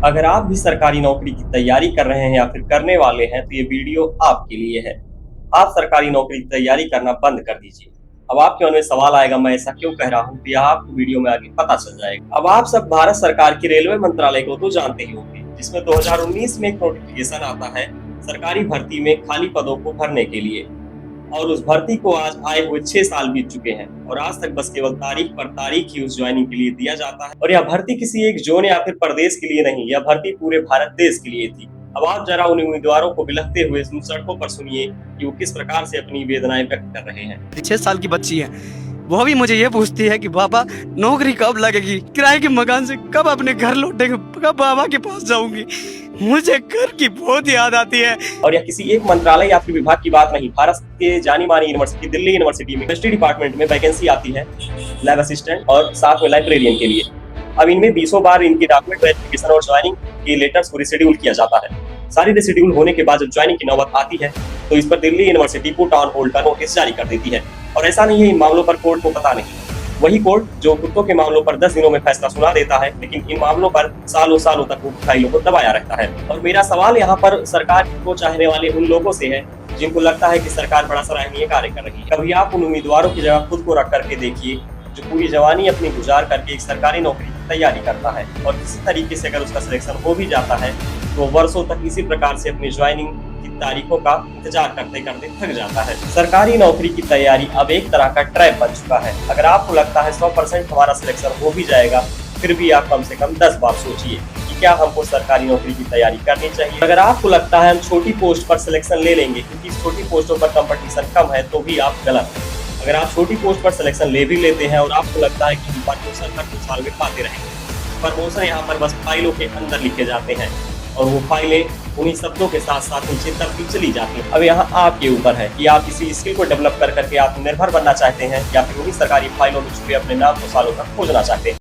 अगर आप भी सरकारी नौकरी की तैयारी कर रहे हैं या फिर करने वाले हैं तो ये वीडियो आपके लिए है। आप सरकारी नौकरी की तैयारी करना बंद कर दीजिए। अब आपके मन में सवाल आएगा, मैं ऐसा क्यों कह रहा हूँ, तो यह आपको वीडियो में आगे पता चल जाएगा। अब आप सब भारत सरकार की रेलवे मंत्रालय को तो जानते ही होंगे, जिसमें 2019 में एक नोटिफिकेशन आता है सरकारी भर्ती में खाली पदों को भरने के लिए। और उस भर्ती को आज आए हुए 6 साल बीत चुके हैं और आज तक बस केवल तारीख पर तारीख ही उस ज्वाइनिंग के लिए दिया जाता है। और यह भर्ती किसी एक जोन या फिर प्रदेश के लिए नहीं, यह भर्ती पूरे भारत देश के लिए थी। अब आप जरा उन उम्मीदवारों को बिलखते हुए उन सड़कों पर सुनिए कि वो किस प्रकार से अपनी वेदनाएं व्यक्त कर रहे हैं। 6 साल की बच्ची है, वो भी मुझे ये पूछती है कि बाबा नौकरी कब लगेगी, किराए के मकान से कब अपने घर लौटेंगे, कब बाबा के पास जाऊंगी। मुझे घर की बहुत याद आती है। और यह किसी एक मंत्रालय या फिर विभाग की बात नहीं, भारत के जानी मानी यूनिवर्सिटी दिल्ली यूनिवर्सिटी में हिस्ट्री डिपार्टमेंट में वैकेंसी आती है लैब असिस्टेंट और साथ में लाइब्रेरियन के लिए। अब इनमें 20 बार इनकी डॉक्यूमेंट वेरिफिकेशन और ज्वाइनिंग के लेटर्स को रिशेड्यूल किया जाता है। सारी रिशेड्यूल होने के बाद जब ज्वाइनिंग की नौबत आती है तो इस पर Delhi university put on hold का नोटिस जारी कर देती है। और ऐसा नहीं है, इन मामलों पर कोर्ट को पता नहीं। वही कोर्ट जो कुत्तों के मामलों पर 10 दिनों में फैसला सुना देता है, लेकिन इन मामलों पर सालों सालों तक वो फाइलों को दबाया रहता है। और मेरा सवाल यहाँ पर सरकार को चाहने वाले उन लोगों से है जिनको लगता है कि सरकार बड़ा सराहनीय कार्य कर रही है। कभी आप उन उम्मीदवारों की जगह खुद को रख करके देखिए जो पूरी जवानी अपनी गुजार करके एक सरकारी नौकरी की तैयारी करता है और किसी तरीके से अगर उसका सिलेक्शन हो भी जाता है तो वर्षों तक इसी प्रकार से अपनी ज्वाइनिंग की तारीखों का इंतजार करते करते थक जाता है। सरकारी नौकरी की तैयारी अब एक तरह का ट्रैप बन चुका है। अगर आपको लगता है 100% हमारा सिलेक्शन हो भी जाएगा, फिर भी आप कम से कम 10 बार सोचिए कि क्या हमको सरकारी नौकरी की तैयारी करनी चाहिए। अगर आपको लगता है हम छोटी पोस्ट पर सिलेक्शन ले लेंगे क्योंकि छोटी पोस्टों पर कंपटीशन कम है, तो भी आप गलत हैं। अगर आप छोटी पोस्ट पर सिलेक्शन ले भी लेते हैं और आपको लगता है कि हम प्रमोशन हर 2 साल में पाते रहेंगे, प्रमोशन यहाँ पर बस फाइलों के अंदर लिखे जाते हैं और वो फाइलें उन्हीं शब्दों के साथ साथ नीचे तक चली जाती हैं। अब यहाँ आपके ऊपर है कि आप किसी स्किल को डेवलप कर करके आत्मनिर्भर बनना चाहते हैं या फिर उन्हीं सरकारी फाइलों में छुपे अपने नाम को सालों तक खोजना चाहते हैं।